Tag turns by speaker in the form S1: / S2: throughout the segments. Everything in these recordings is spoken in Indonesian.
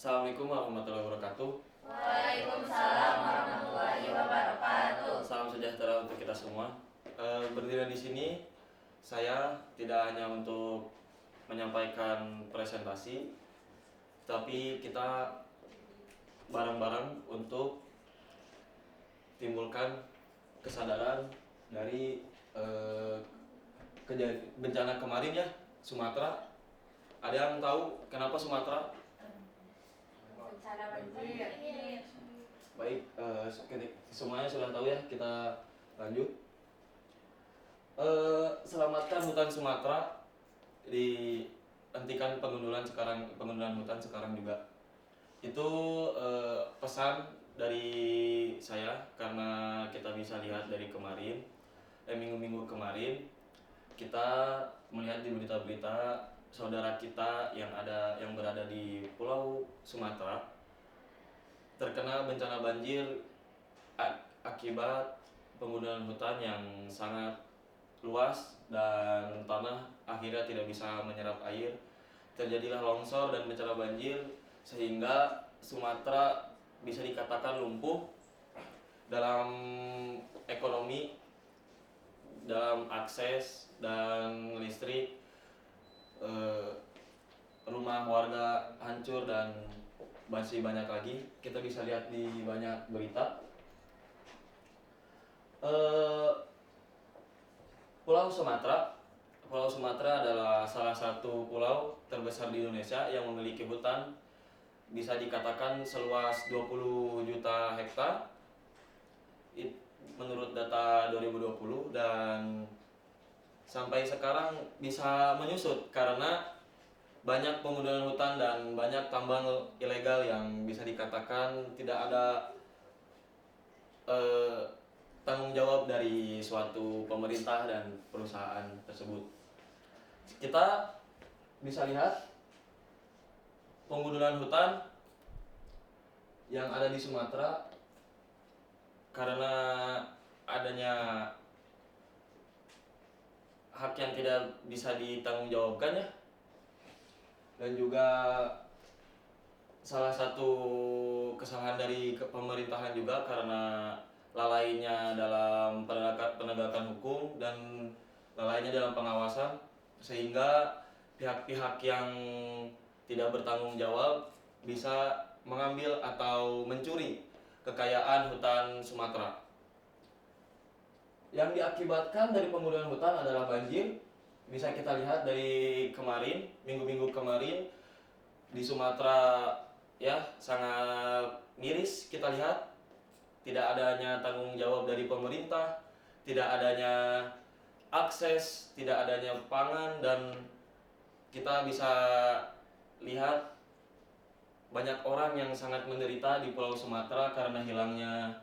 S1: Assalamualaikum warahmatullahi wabarakatuh.
S2: Waalaikumsalam warahmatullahi wabarakatuh.
S1: Salam sejahtera untuk kita semua. Berdiri di sini saya tidak hanya untuk menyampaikan presentasi, tapi kita bareng-bareng untuk timbulkan kesadaran dari bencana kemarin ya, Sumatera. Ada yang tahu kenapa Sumatera?
S2: Bencana banjir.
S1: Baik, semuanya sudah tahu ya, kita lanjut. Selamatkan hutan Sumatera, dihentikan pengundulan hutan sekarang juga. Itu pesan dari saya, karena kita bisa lihat dari kemarin, minggu-minggu kemarin kita melihat di berita-berita saudara kita yang berada di Pulau Sumatera terkena bencana banjir akibat penggundulan hutan yang sangat luas dan tanah akhirnya tidak bisa menyerap air. Terjadilah longsor dan bencana banjir sehingga Sumatera bisa dikatakan lumpuh dalam ekonomi, dalam akses dan listrik. Rumah warga hancur dan masih banyak lagi kita bisa lihat di banyak berita. Pulau Sumatera adalah salah satu pulau terbesar di Indonesia yang memiliki hutan bisa dikatakan seluas 20 juta hektar menurut data 2020, dan sampai sekarang bisa menyusut karena banyak penggundulan hutan dan banyak tambang ilegal yang bisa dikatakan tidak ada tanggung jawab dari suatu pemerintah dan perusahaan tersebut. Kita bisa lihat penggundulan hutan yang ada di Sumatera karena adanya hak yang tidak bisa ditanggungjawabkan ya, dan juga salah satu kesalahan dari pemerintahan juga karena lalainya dalam penegakan hukum dan lalainya dalam pengawasan, sehingga pihak-pihak yang tidak bertanggung jawab bisa mengambil atau mencuri kekayaan hutan Sumatera. Yang diakibatkan dari penggundulan hutan adalah banjir. Bisa kita lihat dari kemarin, minggu-minggu kemarin di Sumatera ya sangat miris kita lihat. Tidak adanya tanggung jawab dari pemerintah, tidak adanya akses, tidak adanya pangan, dan kita bisa lihat banyak orang yang sangat menderita di Pulau Sumatera karena hilangnya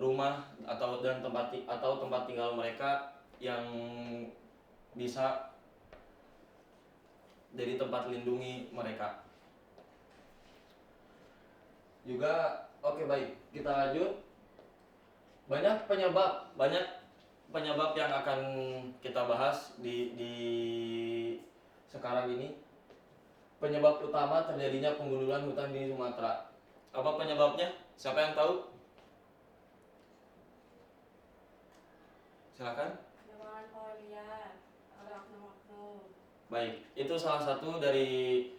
S1: rumah atau tempat tinggal mereka yang bisa jadi tempat lindungi mereka. Juga baik, kita lanjut. Banyak penyebab yang akan kita bahas di sekarang ini. Penyebab utama terjadinya penggundulan hutan di Sumatera. Apa penyebabnya? Siapa yang tahu? Silakan.
S2: Penebangan pohon liar oleh oknum-oknum.
S1: Baik, itu salah satu dari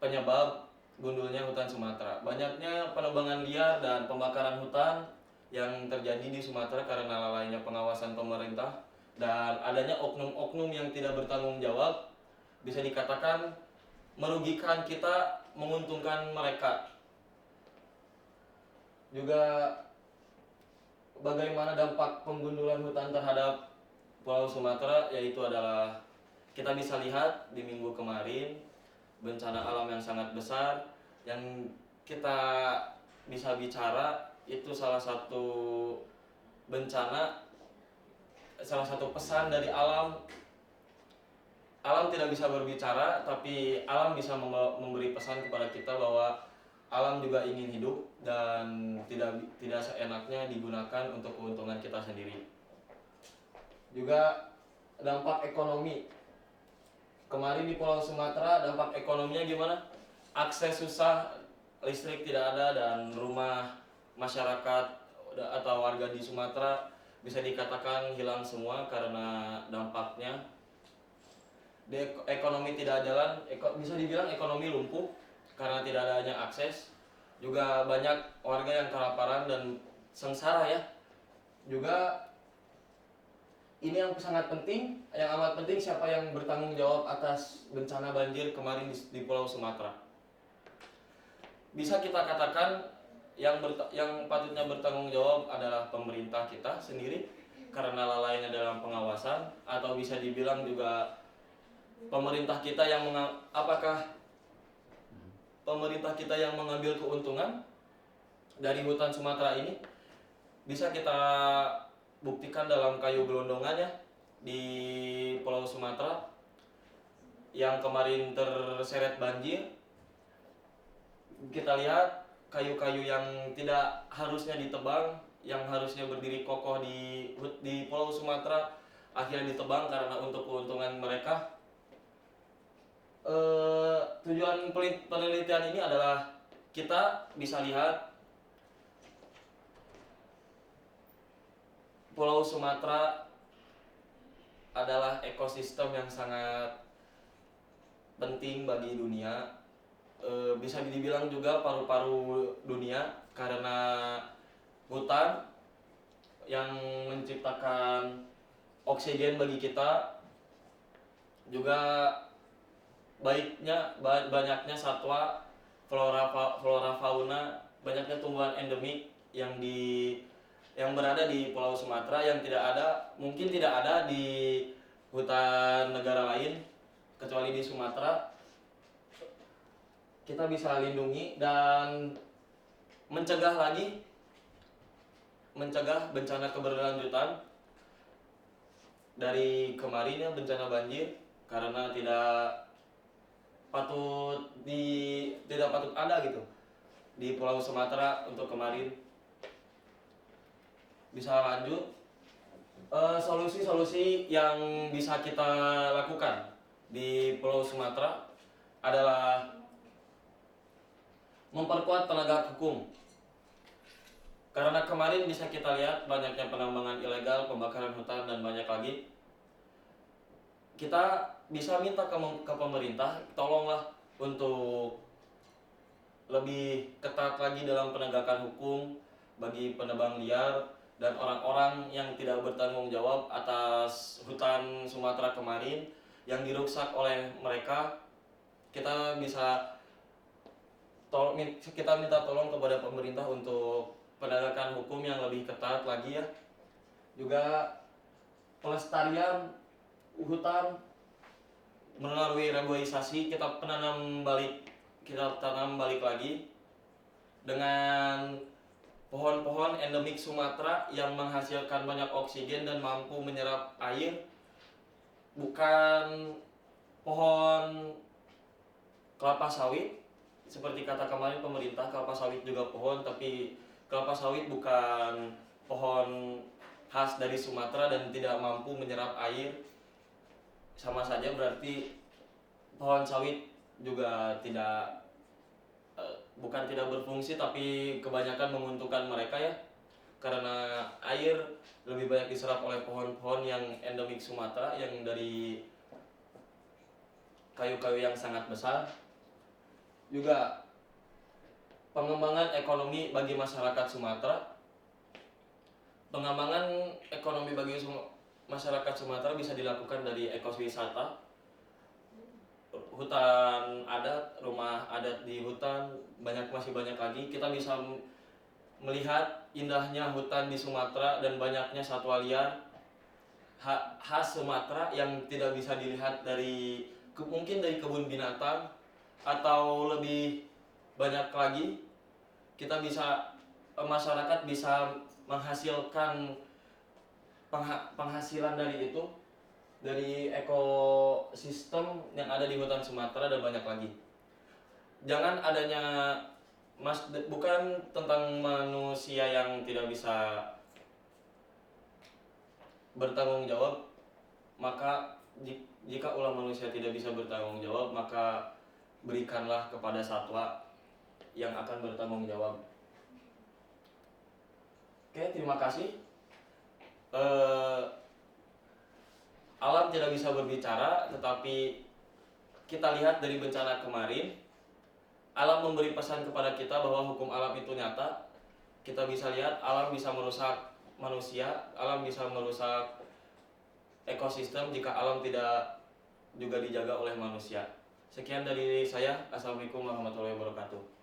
S1: penyebab gundulnya hutan Sumatera. Banyaknya penebangan liar dan pembakaran hutan yang terjadi di Sumatera karena lalainya pengawasan pemerintah dan adanya oknum-oknum yang tidak bertanggung jawab, bisa dikatakan merugikan kita, menguntungkan mereka. Juga bagaimana dampak penggundulan hutan terhadap Pulau Sumatera, yaitu adalah kita bisa lihat di minggu kemarin bencana alam yang sangat besar yang kita bisa bicara itu salah satu bencana, salah satu pesan dari alam. Alam tidak bisa berbicara, tapi alam bisa memberi pesan kepada kita bahwa alam juga ingin hidup dan tidak seenaknya digunakan untuk keuntungan kita sendiri. Juga dampak ekonomi. Kemarin di Pulau Sumatera dampak ekonominya gimana? akses susah, listrik tidak ada, dan rumah masyarakat atau warga di Sumatera bisa dikatakan hilang semua karena dampaknya. Ekonomi tidak jalan, bisa dibilang ekonomi lumpuh karena tidak adanya akses. Juga banyak warga yang kelaparan dan sengsara ya. Juga ini yang sangat penting, yang amat penting, siapa yang bertanggung jawab atas bencana banjir kemarin di Pulau Sumatera. Bisa kita katakan yang patutnya bertanggung jawab adalah pemerintah kita sendiri karena lalainya dalam pengawasan, atau bisa dibilang juga pemerintah kita yang apakah pemerintah kita yang mengambil keuntungan dari hutan Sumatera ini. Bisa kita buktikan dalam kayu gelondongannya di Pulau Sumatera yang kemarin terseret banjir. Kita lihat kayu-kayu yang tidak harusnya ditebang, yang harusnya berdiri kokoh di Pulau Sumatera, akhirnya ditebang karena untuk keuntungan mereka. Tujuan penelitian ini adalah kita bisa lihat Pulau Sumatera adalah ekosistem yang sangat penting bagi dunia. Bisa dibilang juga paru-paru dunia karena hutan yang menciptakan oksigen bagi kita. Juga banyaknya satwa, flora fauna, banyaknya tumbuhan endemik yang berada di Pulau Sumatera yang mungkin tidak ada di hutan negara lain kecuali di Sumatera. Kita bisa lindungi dan mencegah bencana keberlanjutan dari kemarin ya, bencana banjir, karena tidak patut ada gitu di Pulau Sumatera untuk kemarin. Bisa lanjut, solusi-solusi yang bisa kita lakukan di Pulau Sumatera adalah memperkuat penegak hukum. Karena kemarin bisa kita lihat banyaknya penambangan ilegal, pembakaran hutan, dan banyak lagi. Kita bisa minta ke pemerintah, tolonglah untuk lebih ketat lagi dalam penegakan hukum bagi penebang liar dan orang-orang yang tidak bertanggung jawab atas hutan Sumatera kemarin yang dirusak oleh mereka. Kita minta tolong kepada pemerintah untuk penegakan hukum yang lebih ketat lagi ya. Juga pelestarian hutan melalui reboisasi, kita tanam balik lagi dengan pohon-pohon endemik Sumatera yang menghasilkan banyak oksigen dan mampu menyerap air. Bukan pohon kelapa sawit seperti kata kemarin pemerintah, kelapa sawit juga pohon, tapi kelapa sawit bukan pohon khas dari Sumatera dan tidak mampu menyerap air. Sama saja berarti pohon sawit juga bukan tidak berfungsi, tapi kebanyakan menguntungkan mereka ya, karena air lebih banyak diserap oleh pohon-pohon yang endemik Sumatera yang dari kayu-kayu yang sangat besar. Juga pengembangan ekonomi bagi masyarakat Sumatera. Pengembangan ekonomi bagi masyarakat Sumatera bisa dilakukan dari ekoswisata, hutan adat, rumah adat di hutan, masih banyak lagi. Kita bisa melihat indahnya hutan di Sumatera dan banyaknya satwa liar khas Sumatera yang tidak bisa dilihat mungkin dari kebun binatang, atau lebih banyak lagi masyarakat bisa menghasilkan penghasilan dari ekosistem yang ada di hutan Sumatera dan banyak lagi. Jangan adanya bukan tentang manusia yang tidak bisa bertanggung jawab, maka jika ulah manusia tidak bisa bertanggung jawab, maka berikanlah kepada satwa yang akan bertanggung jawab. Oke, terima kasih. Alam tidak bisa berbicara, tetapi kita lihat dari bencana kemarin, alam memberi pesan kepada kita bahwa hukum alam itu nyata. Kita bisa lihat alam bisa merusak manusia, alam bisa merusak ekosistem jika alam tidak juga dijaga oleh manusia. Sekian dari saya. Assalamualaikum warahmatullahi wabarakatuh.